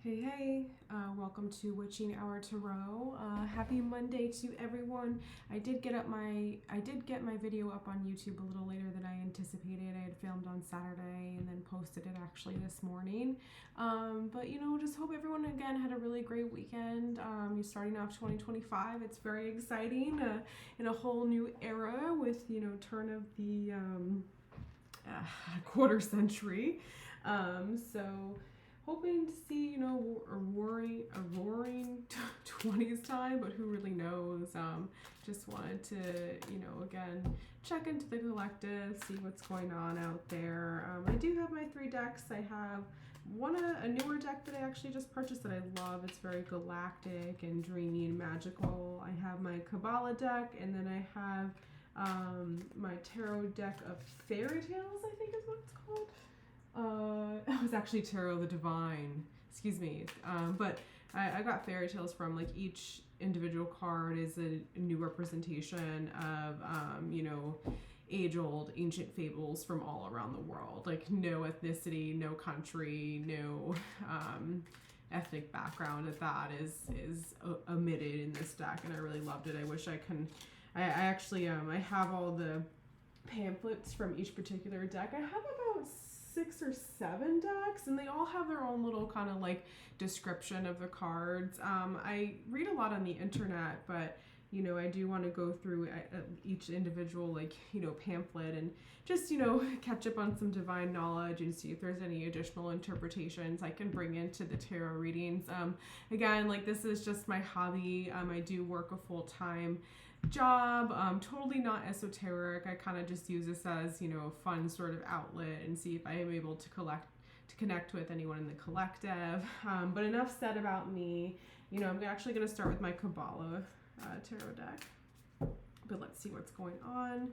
Hey, welcome to Witching Hour Tarot. Happy Monday to everyone. I did get my video up on YouTube a little later than I anticipated. I had filmed on Saturday and then posted it actually this morning. But just hope everyone again had a really great weekend. You're starting off 2025. It's very exciting in a whole new era with turn of the quarter century. So hoping to see, a roaring 20s time, but who really knows? Just wanted to, again, check into the collective, see what's going on out there. I do have my 3 decks. I have a newer deck that I actually just purchased that I love. It's very galactic and dreamy and magical. I have my Kabbalah deck, and then I have my tarot deck of fairy tales, I think is what it's called. It was actually Tarot the Divine, excuse me. But I got fairy tales from each individual card is a new representation of, age-old ancient fables from all around the world. No ethnicity, no country, no ethnic background that is omitted in this deck, and I really loved it. I wish I can. I actually I have all the pamphlets from each particular deck. I have about 6 or 7 decks, and they all have their own little kind of description of the cards. I read a lot on the internet, but I do want to go through each individual pamphlet and just catch up on some divine knowledge and see if there's any additional interpretations I can bring into the tarot readings. Again, this is just my hobby. I do work a full-time job, totally not esoteric. I kind of just use this as a fun sort of outlet and see if I am able to connect with anyone in the collective. But enough said about me. I'm actually going to start with my Kabbalah tarot deck, but let's see what's going on.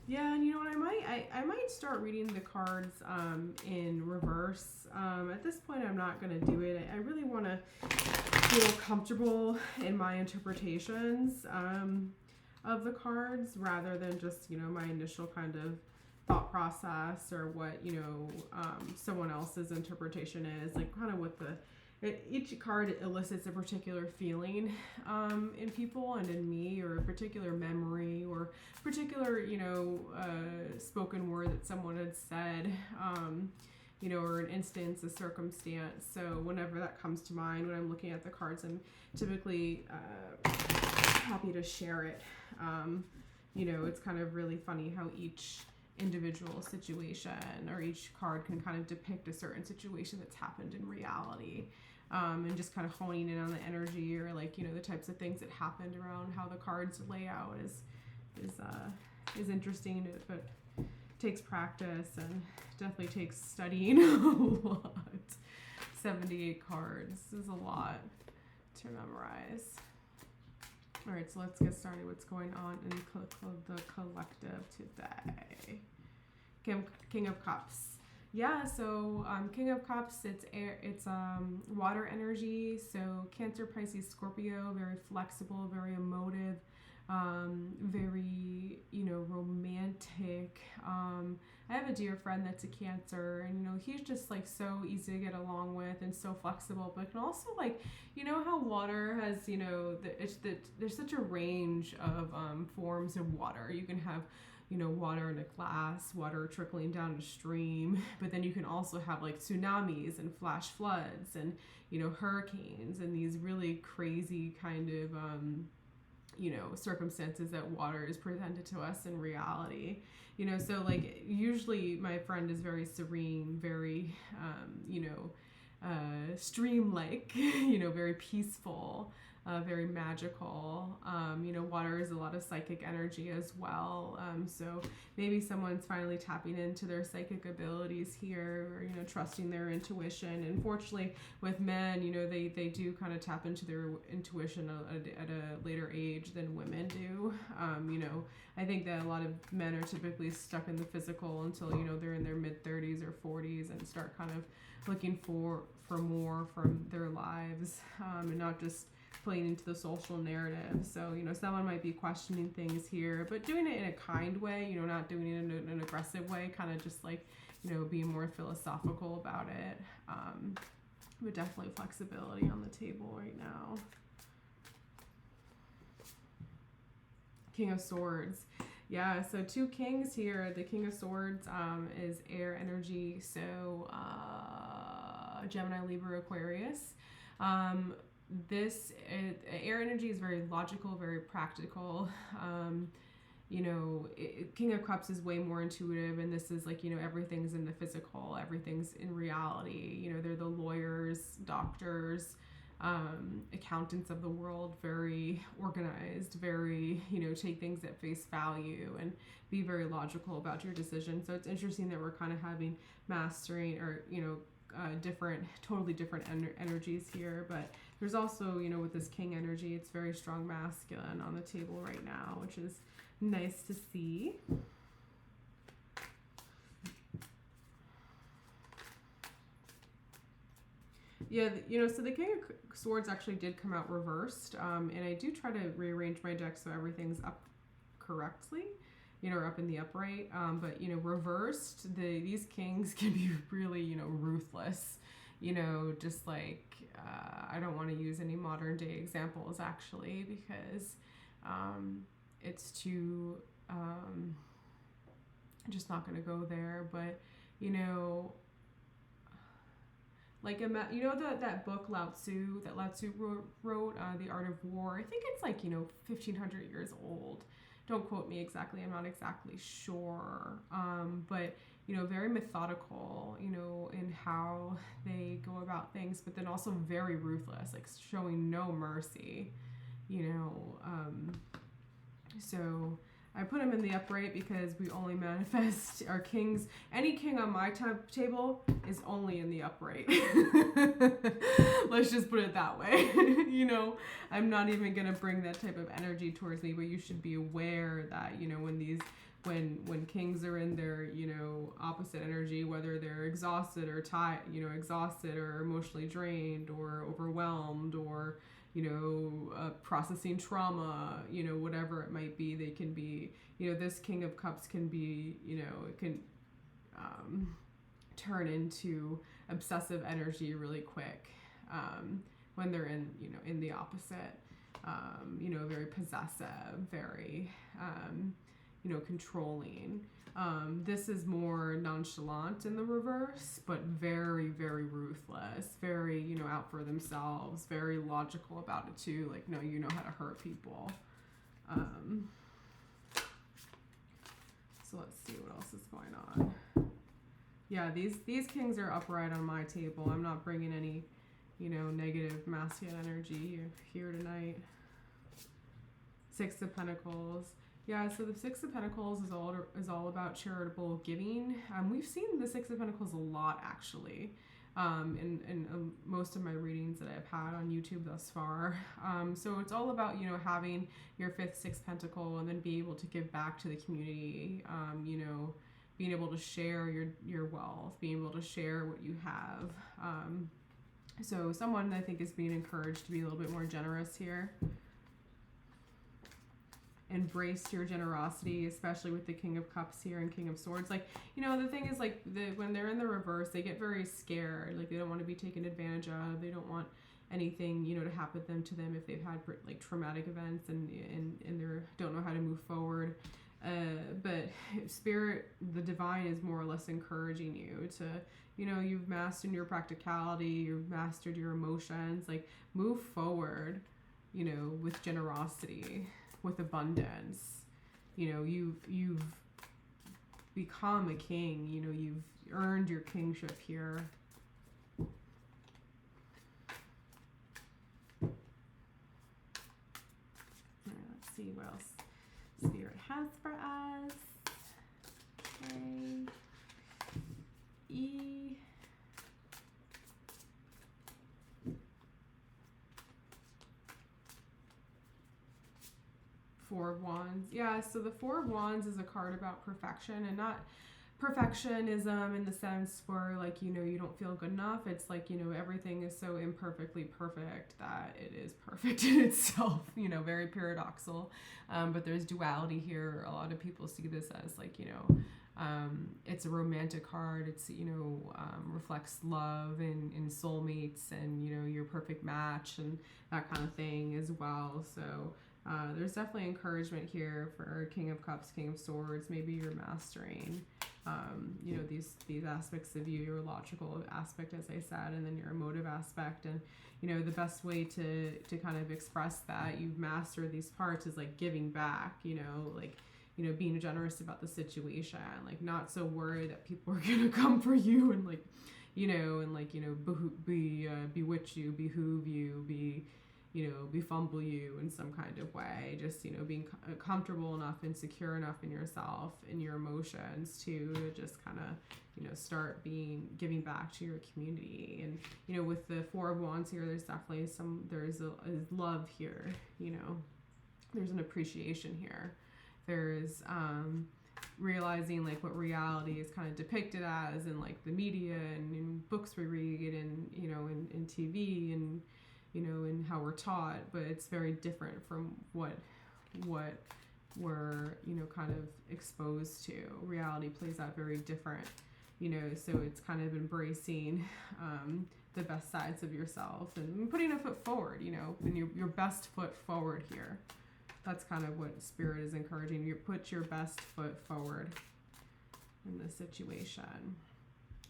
Yeah, and what I might start reading the cards in reverse. At this point, I'm not going to do it. I really want to feel comfortable in my interpretations of the cards rather than just my initial kind of thought process or what someone else's interpretation is. Kind of what each card elicits a particular feeling in people and in me, or a particular memory or particular spoken word that someone had said, or an instance, a circumstance. So whenever that comes to mind when I'm looking at the cards, I'm typically happy to share it. It's kind of really funny how each individual situation or each card can kind of depict a certain situation that's happened in reality, and just kind of honing in on the energy or the types of things that happened around how the cards lay out is interesting, but takes practice and definitely takes studying a lot. 78 cards is a lot to memorize. All right, so let's get started. What's going on in the collective today? King of Cups. Yeah, so King of Cups, it's air, it's water energy. So Cancer, Pisces, Scorpio, very flexible, very emotive, very romantic. I have a dear friend that's a Cancer, and he's just so easy to get along with and so flexible, but can also how water has there's such a range of forms of water. You can have water in a glass, water trickling down a stream, but then you can also have tsunamis and flash floods and hurricanes and these really crazy kind of circumstances that water is presented to us in reality. So usually my friend is very serene, very stream-like, very peaceful, very magical. Water is a lot of psychic energy as well. So maybe someone's finally tapping into their psychic abilities here, or, trusting their intuition. And fortunately with men, they do kind of tap into their intuition at a later age than women do. I think that a lot of men are typically stuck in the physical until, they're in their mid-30s or 40s and start kind of looking for more from their lives, and not just playing into the social narrative. So, you know, someone might be questioning things here, but doing it in a kind way, you know, not doing it in an aggressive way, kind of just like, you know, being more philosophical about it. But definitely flexibility on the table right now. King of Swords. Yeah, so 2 kings here. The King of Swords is air energy, so Gemini, Libra, Aquarius. Air energy is very logical, very practical. You know, King of Cups is way more intuitive, and this is like, you know, everything's in the physical, everything's in reality. You know, they're the lawyers, doctors, accountants of the world, very organized, very, you know, take things at face value and be very logical about your decision. So it's interesting that we're kind of having mastering, or, you know, totally different energies here. But there's also, you know, with this king energy, it's very strong masculine on the table right now, which is nice to see. Yeah, you know, so the King of Swords actually did come out reversed, and I do try to rearrange my deck so everything's up correctly, you know, or up in the upright, but, you know, reversed, these kings can be really, you know, ruthless, you know, just like, I don't want to use any modern day examples actually, because it's too, just not going to go there, but, you know, like, you know, that book Lao Tzu wrote, The Art of War. I think it's like, you know, 1,500 years old. Don't quote me exactly. I'm not exactly sure. But, you know, very methodical, you know, in how they go about things, but then also very ruthless, like showing no mercy, you know. So I put them in the upright because we only manifest our kings. Any king on my table is only in the upright. Let's just put it that way. You know, I'm not even going to bring that type of energy towards me, but you should be aware that, you know, when kings are in their, you know, opposite energy, whether they're exhausted or exhausted or emotionally drained or overwhelmed or, you know, processing trauma, you know, whatever it might be, they can be, you know, this King of Cups can be, you know, it can turn into obsessive energy really quick when they're in, you know, in the opposite, you know, very possessive, very, you know, controlling. This is more nonchalant in the reverse, but very, very ruthless, very, you know, out for themselves, very logical about it too. Like, no, you know how to hurt people. So let's see what else is going on. Yeah, these kings are upright on my table. I'm not bringing any, you know, negative masculine energy here tonight. 6 of Pentacles. Yeah, so the 6 of Pentacles is all about charitable giving. We've seen the 6 of Pentacles a lot, actually, in most of my readings that I've had on YouTube thus far. So it's all about, you know, having your 5th, 6th Pentacle and then be able to give back to the community, you know, being able to share your wealth, being able to share what you have. So someone, I think, is being encouraged to be a little bit more generous here. Embrace your generosity, especially with the King of Cups here and King of Swords. Like, you know, the thing is, like, when they're in the reverse, they get very scared. Like, they don't want to be taken advantage of. They don't want anything, you know, to happen to them if they've had, like, traumatic events and they don't know how to move forward. But Spirit, the divine, is more or less encouraging you to, you know, you've mastered your practicality, you've mastered your emotions. Like, move forward, you know, with generosity, with abundance. You know, you've become a king. You know, you've earned your kingship here. All right, let's see what else Spirit has for us. Okay. Four of Wands. Yeah, so the Four of Wands is a card about perfection, and not perfectionism in the sense where, like, you know, you don't feel good enough. It's like, you know, everything is so imperfectly perfect that it is perfect in itself, you know, very paradoxical. But there's duality here. A lot of people see this as, like, you know, it's a romantic card. It's, you know, reflects love and soulmates and, you know, your perfect match and that kind of thing as well. So there's definitely encouragement here for King of Cups, King of Swords. Maybe you're mastering, you know, these aspects of you, your logical aspect, as I said, and then your emotive aspect. And, you know, the best way to kind of express that you've mastered these parts is like giving back, you know, like, you know, being generous about the situation, like not so worried that people are going to come for you and, like, you know, and, like, you know, bewitch you, behoove you, you know, befumble you in some kind of way. Just, you know, being comfortable enough and secure enough in yourself and your emotions to just kind of, you know, start giving back to your community. And, you know, with the Four of Wands here, there's definitely there's a love here, you know, there's an appreciation here. There's realizing, like, what reality is kind of depicted as in, like, the media and in books we read and, you know, in TV and, you know, and how we're taught, but it's very different from what we're, you know, kind of exposed to. Reality plays out very different, you know, so it's kind of embracing the best sides of yourself and putting a foot forward, you know, and your best foot forward here. That's kind of what Spirit is encouraging. You put your best foot forward in this situation.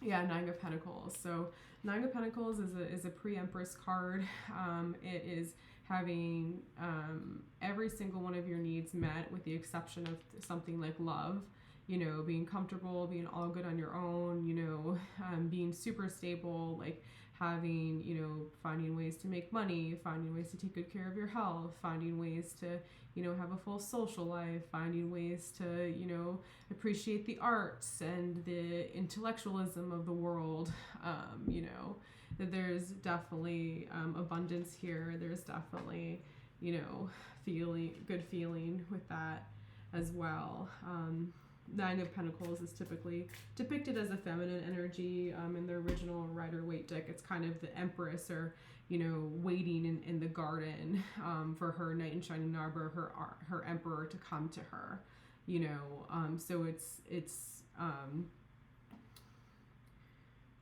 Yeah, Nine of Pentacles. So Nine of Pentacles is a pre-Empress card. It is having every single one of your needs met with the exception of something like love. You know, being comfortable, being all good on your own, you know, being super stable, like having, you know, finding ways to make money, finding ways to take good care of your health, finding ways to, you know, have a full social life, finding ways to, you know, appreciate the arts and the intellectualism of the world. You know, that there's definitely abundance here. There's definitely, you know, good feeling with that as well. Nine of Pentacles is typically depicted as a feminine energy. In the original Rider-Waite deck, it's kind of the Empress, or, you know, waiting in the garden for her knight in shining armor, her emperor to come to her, you know. So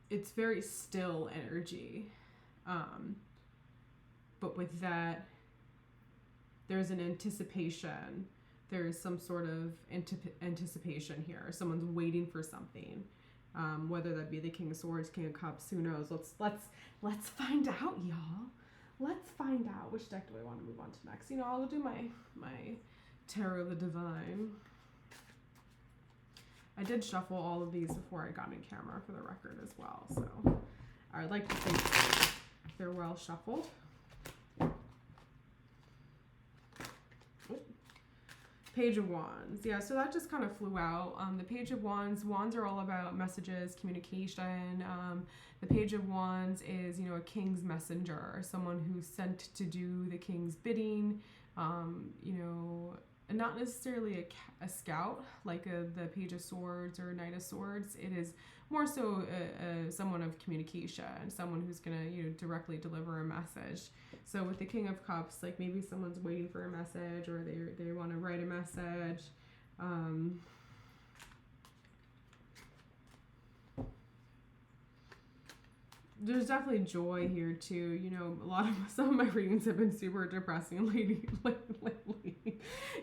it's very still energy, but with that, there's an anticipation. There's some sort of anticipation here. Someone's waiting for something, whether that be the King of Swords, King of Cups. Who knows? Let's find out, y'all. Let's find out. Which deck do I want to move on to next? You know, I'll do my Tarot of the Divine. I did shuffle all of these before I got in camera for the record as well, so I'd like to think they're well shuffled. Page of Wands. Yeah, so that just kind of flew out. The Page of Wands are all about messages, communication. The Page of Wands is, you know, a king's messenger, someone who's sent to do the king's bidding, you know, and not necessarily a scout like the Page of Swords or Knight of Swords. It is more so someone of communication, someone who's going to, you know, directly deliver a message. So with the King of Cups, like maybe someone's waiting for a message, or they want to write a message. There's definitely joy here too. You know, some of my readings have been super depressing lately.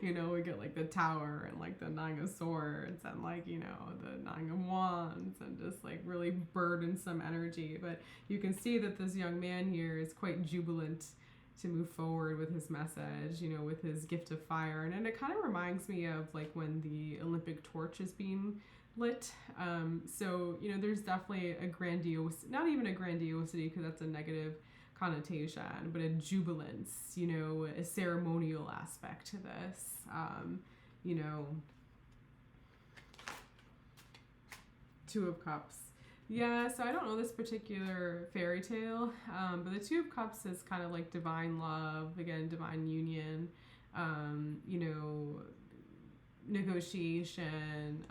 You know, we get like the Tower and like the Nine of Swords and like, you know, the Nine of Wands and just like really burdensome energy. But you can see that this young man here is quite jubilant to move forward with his message, you know, with his gift of fire. And it kind of reminds me of like when the Olympic torch is being lit. So, you know, there's definitely not even a grandiosity because that's a negative connotation, but a jubilance, you know, a ceremonial aspect to this. You know, Two of Cups. Yeah, so I don't know this particular fairy tale, but the Two of Cups is kind of like divine love, again, divine union, you know, negotiation,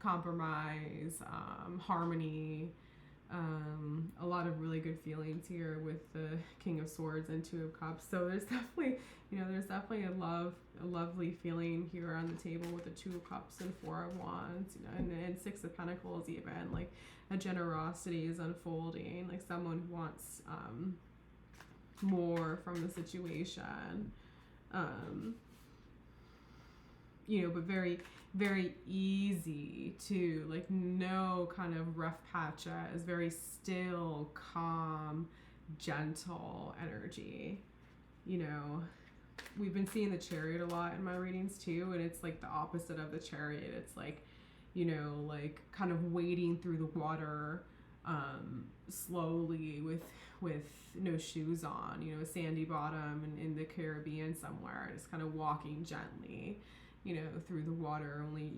compromise, harmony, a lot of really good feelings here with the King of Swords and Two of Cups. So there's definitely, a lovely feeling here on the table with the Two of Cups and Four of Wands, and Six of Pentacles even. Like a generosity is unfolding, like someone who wants more from the situation. But very, very easy to, like, no kind of rough patches, very still, calm, gentle energy. We've been seeing the Chariot a lot in my readings too, and it's like the opposite of the Chariot. It's like, like kind of wading through the water slowly with no shoes on, a sandy bottom in the Caribbean somewhere, just kind of walking gently, through the water, only,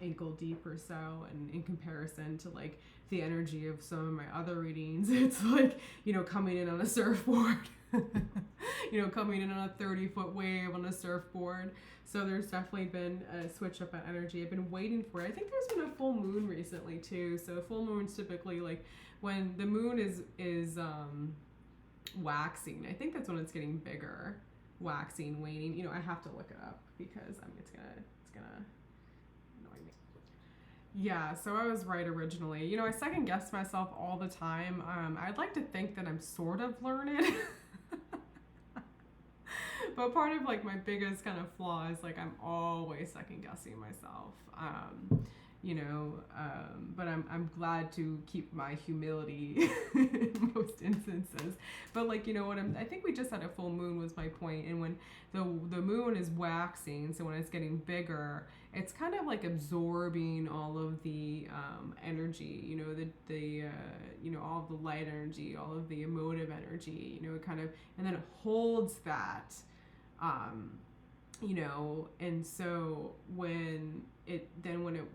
ankle deep or so. And in comparison to like the energy of some of my other readings, it's like, coming in on a surfboard, coming in on a 30-foot wave on a surfboard. So there's definitely been a switch up in energy. I've been waiting for it. I think there's been a full moon recently too. So full moon's typically like when the moon is waxing. I think that's when it's getting bigger. Waxing, waning. I have to look it up because it's gonna annoy me. Yeah, so I was right originally. I second guess myself all the time. I'd like to think that I'm sort of learned. But part of like my biggest kind of flaw is like I'm always second guessing myself. But I'm glad to keep my humility in most instances. But like, I think we just had a full moon was my point. And when the moon is waxing, so when it's getting bigger, it's kind of like absorbing all of the energy, all of the light energy, all of the emotive energy, it kind of, and then it holds that, and so when it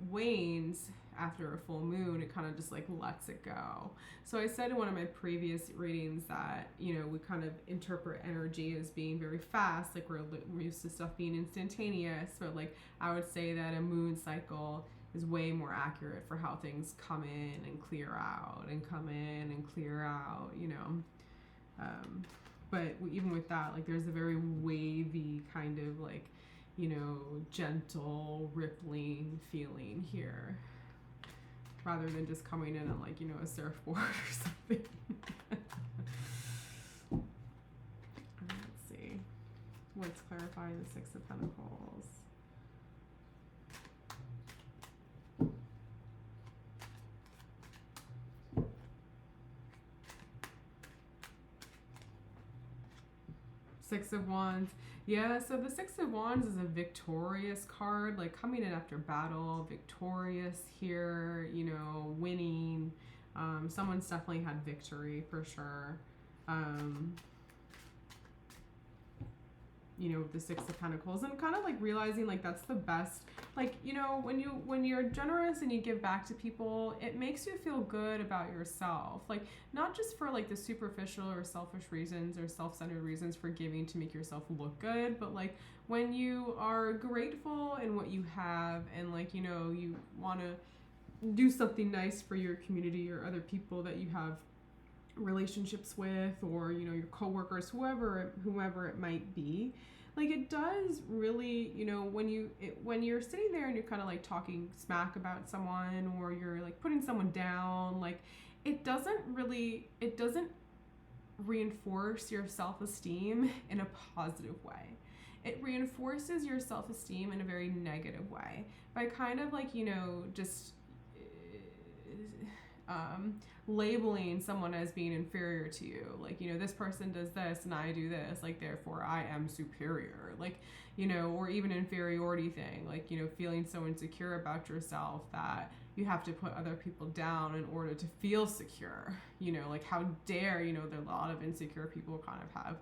wanes after a full moon, it kind of just like lets it go. So I said in one of my previous readings that, we kind of interpret energy as being very fast, like we're used to stuff being instantaneous. But like I would say that a moon cycle is way more accurate for how things come in and clear out and come in and clear out, but even with that, like there's a very wavy kind of like, gentle rippling feeling here, rather than just coming in on like, a surfboard or something. Let's see. What's clarifying the Six of Pentacles? Six of Wands. Yeah, so the Six of Wands is a victorious card, like coming in after battle, victorious here, winning. Someone's definitely had victory for sure. With the Six of Pentacles, and kind of like realizing like that's the best, like, when you're generous and you give back to people, it makes you feel good about yourself, like not just for like the superficial or selfish reasons or self-centered reasons for giving to make yourself look good, but like when you are grateful in what you have and like, you want to do something nice for your community or other people that you have relationships with, or your coworkers, whoever it might be, like it does really, when you're sitting there and you're kind of like talking smack about someone, or you're like putting someone down, like it doesn't reinforce your self-esteem in a positive way. It reinforces your self-esteem in a very negative way by kind of like, just labeling someone as being inferior to you, like, this person does this and I do this, like therefore I am superior, like, or even inferiority thing, like, feeling so insecure about yourself that you have to put other people down in order to feel secure, like how dare, there are a lot of insecure people kind of have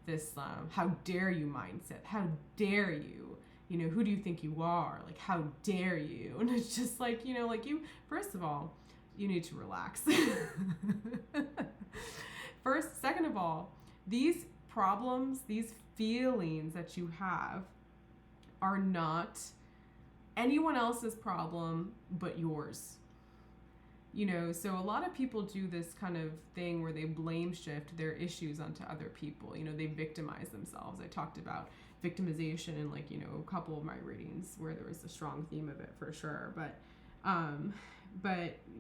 this how dare you mindset, how dare you, who do you think you are, like how dare you, and it's just like, like you, first of all, you need to relax. Second of all, these problems, these feelings that you have are not anyone else's problem but yours. You know, so a lot of people do this kind of thing where they blame shift their issues onto other people. You know, they victimize themselves. I talked about victimization in, like, you know, a couple of my readings where there was a strong theme of it for sure. But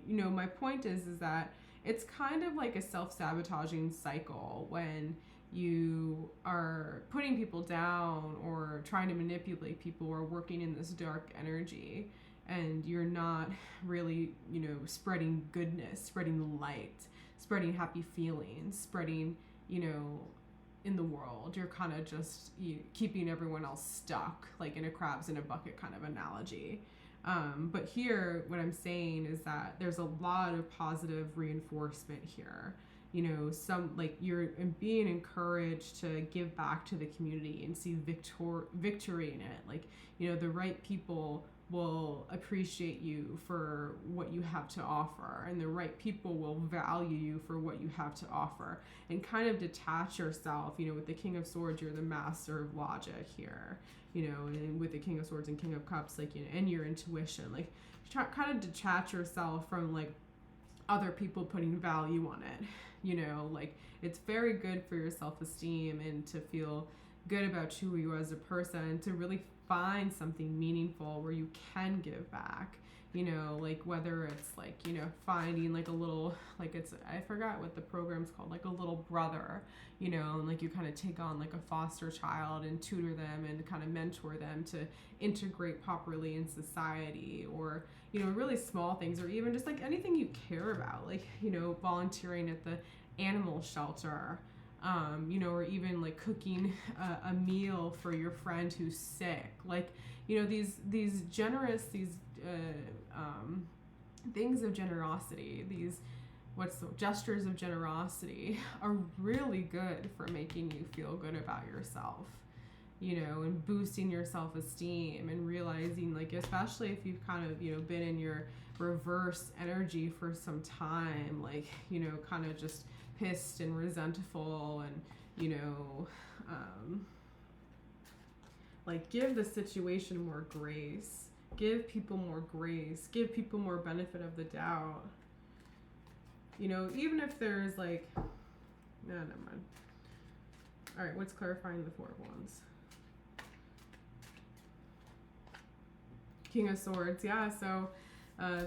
you know, my point is that it's kind of like a self-sabotaging cycle when you are putting people down or trying to manipulate people or working in this dark energy, and you're not really, you know, spreading goodness, spreading light, spreading happy feelings, spreading, you know, in the world. You're kind of just keeping everyone else stuck, like in a crabs in a bucket kind of analogy. But here, what I'm saying is that there's a lot of positive reinforcement here. You know, some, like, you're being encouraged to give back to the community and see victory in it. Like, you know, the right people will appreciate you for what you have to offer, and the right people will value you for what you have to offer, and kind of detach yourself. You know, with the King of Swords, you're the master of logic here, you know, and with the King of Swords and King of Cups, like, you know, and your intuition, like, kind of detach yourself from, like, other people putting value on it. You know, like, it's very good for your self-esteem and to feel good about who you are as a person, to really find something meaningful where you can give back. You know, like, whether it's, like, you know, finding, like, a little, like, it's, I forgot what the program's called, like a little brother, you know, and, like, you kind of take on, like, a foster child and tutor them and kind of mentor them to integrate properly in society, or, you know, really small things, or even just, like, anything you care about, like, you know, volunteering at the animal shelter, you know, or even, like, cooking a meal for your friend who's sick. Like, you know, these generous, these things of generosity, these gestures of generosity are really good for making you feel good about yourself, you know, and boosting your self-esteem, and realizing, like, especially if you've kind of, you know, been in your reverse energy for some time, like, you know, kind of just pissed and resentful, and, you know, like, give the situation more grace, give people more grace, give people more benefit of the doubt, you know, even if there's, like, no, never mind. All right, what's clarifying the Four of Wands? King of Swords, yeah, so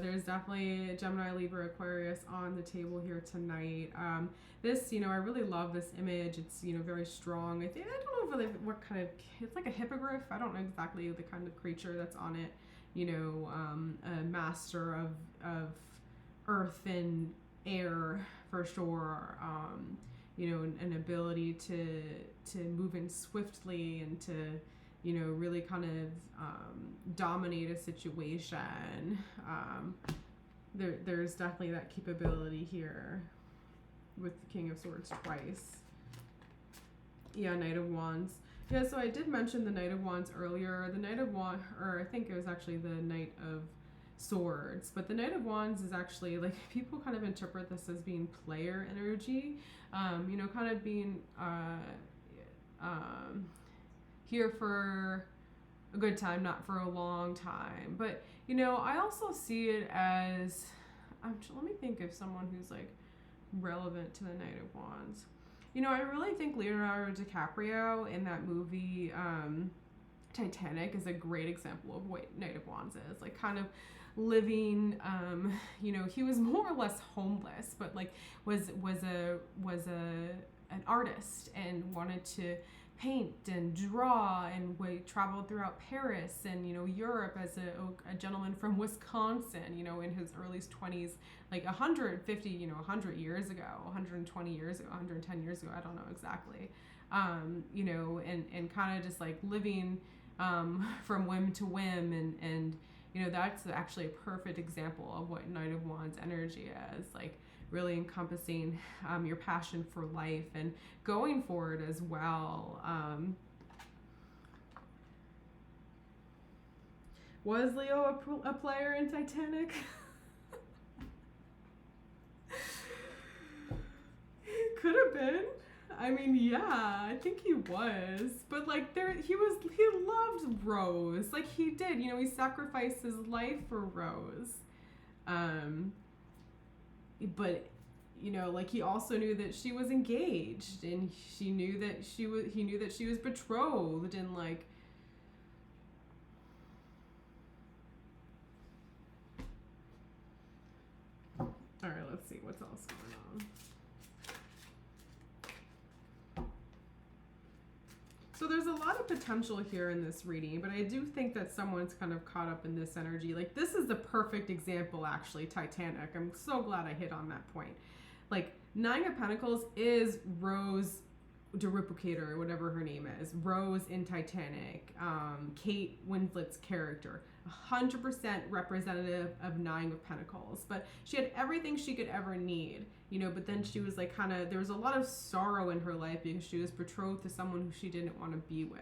there's definitely Gemini, Libra, Aquarius on the table here tonight. This, you know, I really love this image. It's, you know, very strong. I don't know really what kind of, it's like a hippogriff. I don't know exactly the kind of creature that's on it. You know, a master of earth and air for sure. You know, an ability to move in swiftly and to, you know, really kind of dominate a situation. There's definitely that capability here with the King of Swords twice. Yeah, Knight of Wands. Yeah, so I did mention the Knight of Wands earlier. The Knight of Wands, or I think it was actually the Knight of Swords, but the Knight of Wands is actually, like, people kind of interpret this as being player energy, you know, kind of being here for a good time, not for a long time. But, you know, I also see it as, let me think of someone who's, like, relevant to the Knight of Wands. You know, I really think Leonardo DiCaprio in that movie Titanic is a great example of what Knight of Wands is. Like, kind of living, you know, he was more or less homeless, but, like, was an artist and wanted to paint and draw, and we traveled throughout Paris and, you know, Europe as a gentleman from Wisconsin, you know, in his early 20s, like 150, you know, 100 years ago, 120 years ago, 110 years ago, I don't know exactly, you know, and kind of just, like, living from whim to whim, and you know, that's actually a perfect example of what Knight of Wands energy is, like, really encompassing your passion for life and going for it as well. Was Leo a player in Titanic? Could have been. I mean, yeah, I think he was. But like he loved Rose. Like he did, he sacrificed his life for Rose. But like he also knew that she was engaged, and he knew that she was betrothed, and like all right, let's see what's else going on. So there's a lot of potential here in this reading, but I do think that someone's kind of caught up in this energy. Like this is the perfect example, actually, Titanic. I'm so glad I hit on that point. Like Nine of Pentacles is Rose DeRuplicator, or whatever her name is. Rose in Titanic. Kate Winslet's character. 100% representative of Nine of Pentacles. But she had everything she could ever need, but then she was like there was a lot of sorrow in her life because she was betrothed to someone who she didn't want to be with.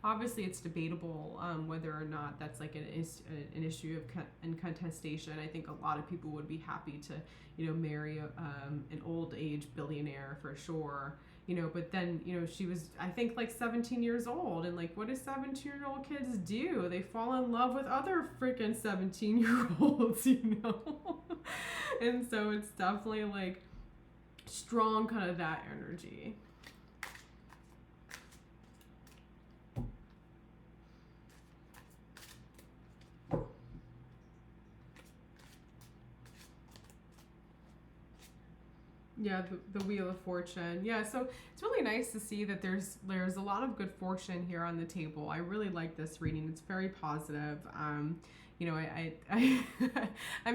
Obviously it's debatable whether or not that's like an issue of contestation. I think a lot of people would be happy to, marry an old age billionaire for sure. But then, she was, I think, like 17 years old. And like, what do 17-year-old kids do? They fall in love with other freaking 17-year-olds, And so it's definitely like strong kind of that energy. Yeah, the Wheel of Fortune. Yeah, so it's really nice to see that there's a lot of good fortune here on the table. I really like this reading. It's very positive. I'm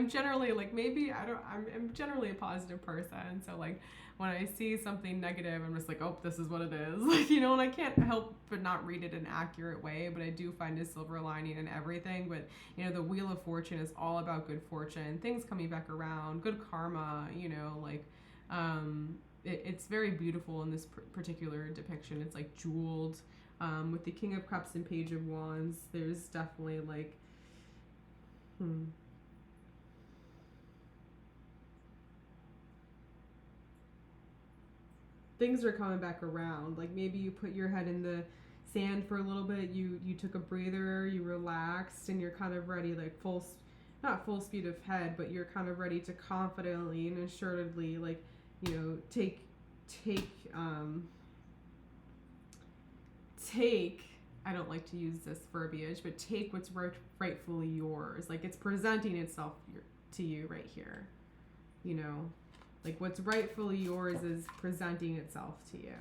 generally like I'm generally a positive person. So like when I see something negative, I'm just like, oh, this is what it is. Like, and I can't help but not read it in an accurate way, but I do find a silver lining in everything. But, the Wheel of Fortune is all about good fortune, things coming back around, good karma, it's very beautiful in this particular depiction. It's like jeweled, with the King of Cups and Page of Wands. There's definitely like, things are coming back around. Like maybe you put your head in the sand for a little bit, you took a breather, you relaxed, and you're kind of ready, like not full speed ahead, but you're kind of ready to confidently and assuredly, like, take I don't like to use this verbiage, but take what's rightfully yours. Like it's presenting itself to you right here. Like what's rightfully yours is presenting itself to you.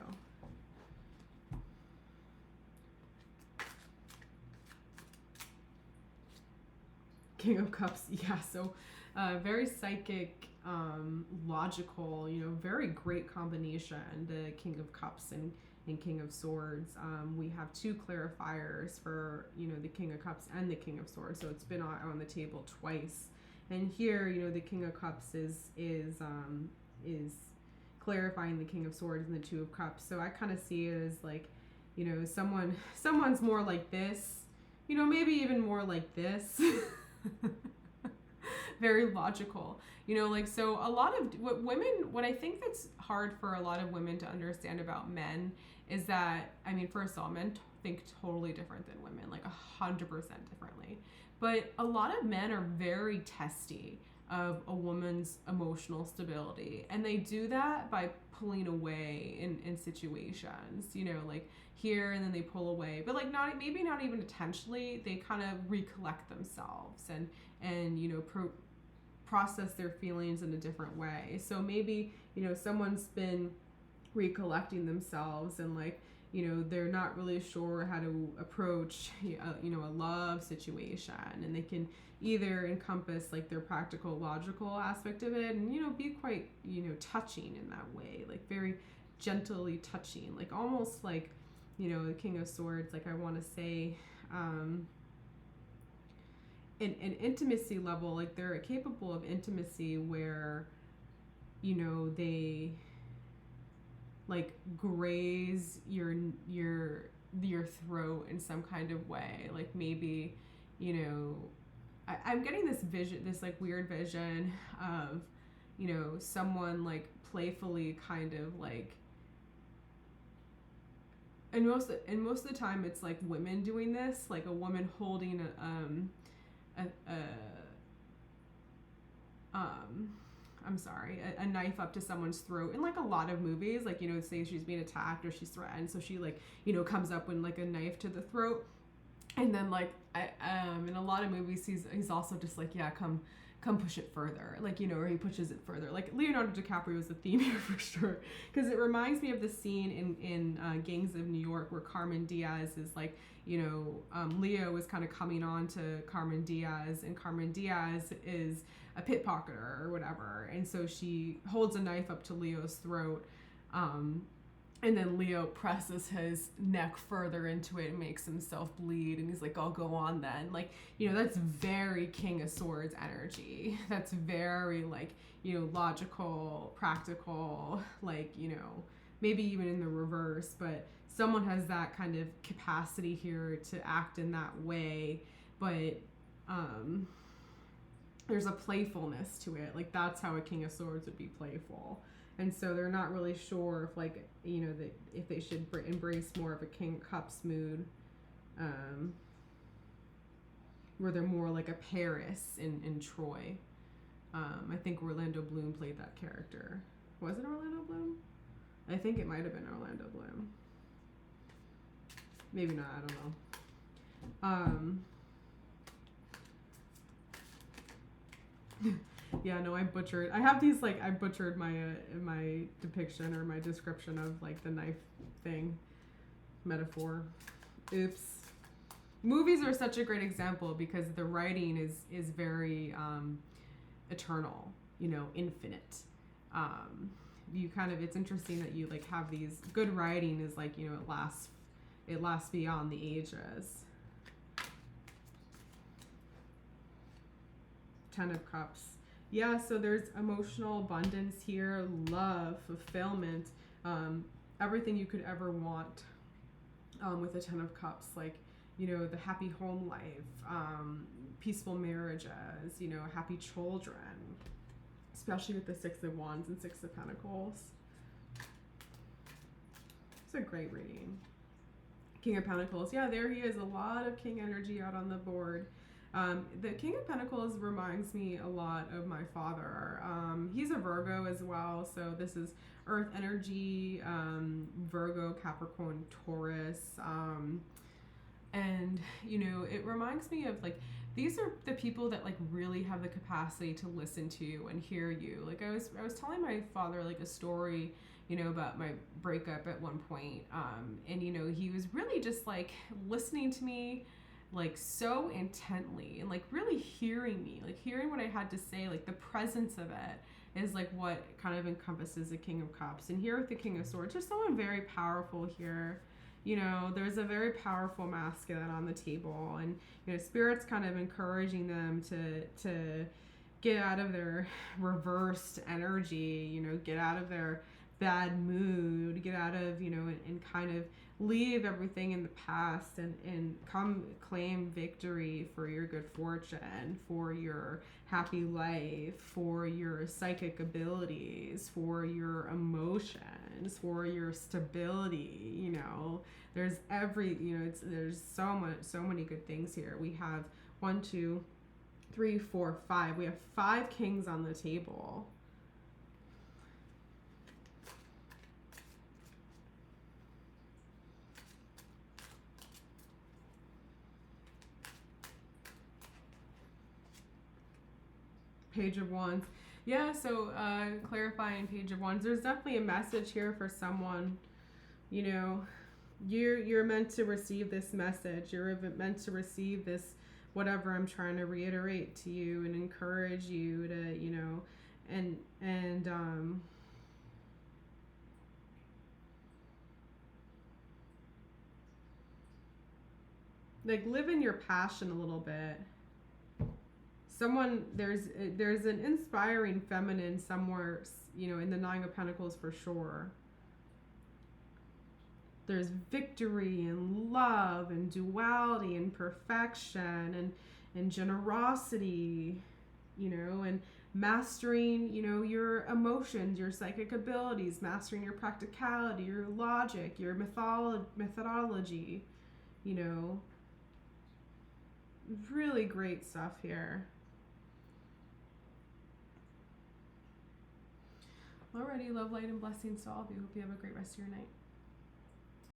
King of Cups, yeah, so very psychic, logical, very great combination, the King of Cups and King of Swords. We have two clarifiers for, the King of Cups and the King of Swords, so it's been on the table twice. And here, the King of Cups is clarifying the King of Swords and the Two of Cups. So I kind of see it as like, someone's more like this, maybe even more like this. Very logical, like, so a lot of what I think that's hard for a lot of women to understand about men is that, I mean, first of all, men think totally different than women, like 100% differently. But a lot of men are very testy of a woman's emotional stability, and they do that by pulling away in situations, like here, and then they pull away, but like maybe not even intentionally. They kind of recollect themselves and process their feelings in a different way. So maybe someone's been recollecting themselves, and like they're not really sure how to approach a love situation, and they can either encompass like their practical, logical aspect of it, and be quite touching in that way, like very gently touching, like almost like the King of Swords, like I want to say an intimacy level, like they're capable of intimacy where they like graze your throat in some kind of way, like maybe I'm getting this vision, this like weird vision of someone like playfully kind of like and most of the time it's like women doing this, like a woman holding a I'm sorry, a knife up to someone's throat in like a lot of movies, like, you know, say she's being attacked or she's threatened, so she, like, you know, comes up with like a knife to the throat, and then like in a lot of movies he's also just like, yeah, come push it further, like, you know, or he pushes it further. Like Leonardo DiCaprio is the theme here for sure, because it reminds me of the scene in Gangs of New York where Carmen Diaz is like, you know, Leo is kind of coming on to Carmen Diaz, and Carmen Diaz is a pickpocketer or whatever, and so she holds a knife up to Leo's throat, and then Leo presses his neck further into it and makes himself bleed, and he's like, I'll go on then. Like, you know, that's very King of Swords energy. That's very, like, you know, logical, practical, like, you know, maybe even in the reverse, but someone has that kind of capacity here to act in that way, but there's a playfulness to it. Like, that's how a King of Swords would be playful. And so they're not really sure if, like, you know, if they should embrace more of a King of Cups mood, where they're more like a Paris in Troy. I think Orlando Bloom played that character. Was it Orlando Bloom? I think it might have been Orlando Bloom. Maybe not, I don't know. Yeah, no, I have these, like, I butchered my depiction or my description of, like, the knife thing metaphor. Oops. Movies are such a great example because the writing is very eternal, you know, infinite. You kind of, it's interesting that you, like, have these, good writing is like, you know, it lasts beyond the ages. Ten of Cups. Yeah, so there's emotional abundance here, love, fulfillment, everything you could ever want with a Ten of Cups, like, you know, the happy home life, peaceful marriages, you know, happy children, especially with the Six of Wands and Six of Pentacles. It's a great reading. King of Pentacles. Yeah, there he is. A lot of King energy out on the board. The King of Pentacles reminds me a lot of my father. He's a Virgo as well, so this is Earth energy, Virgo, Capricorn, Taurus, and, you know, it reminds me of, like, these are the people that, like, really have the capacity to listen to you and hear you. Like, I was telling my father, like, a story, you know, about my breakup at one point, and, you know, he was really just, like, listening to me, like, so intently, and, like, really hearing me, like, hearing what I had to say. Like, the presence of it is, like, what kind of encompasses the King of Cups. And here with the King of Swords, there's someone very powerful here. You know, there's a very powerful masculine on the table, and, you know, Spirit's kind of encouraging them to get out of their reversed energy, you know, get out of their bad mood, get out of, you know, and kind of leave everything in the past and come claim victory for your good fortune, for your happy life, for your psychic abilities, for your emotions, for your stability. You know, there's there's so many good things here. We have 1, 2, 3, 4, 5. We have 5 kings on the table. Page of Wands. Yeah, so clarifying Page of Wands. There's definitely a message here for someone. You know, you're meant to receive this message. You're meant to receive this, whatever I'm trying to reiterate to you and encourage you to, you know, and like, live in your passion a little bit. There's an inspiring feminine somewhere, you know, in the Nine of Pentacles for sure. There's victory and love and duality and perfection and generosity. you know, and mastering, you know, your emotions, your psychic abilities, mastering your practicality, your logic, your methodology, you know. Really great stuff here. Alrighty, love, light, and blessings to all of you. Hope you have a great rest of your night.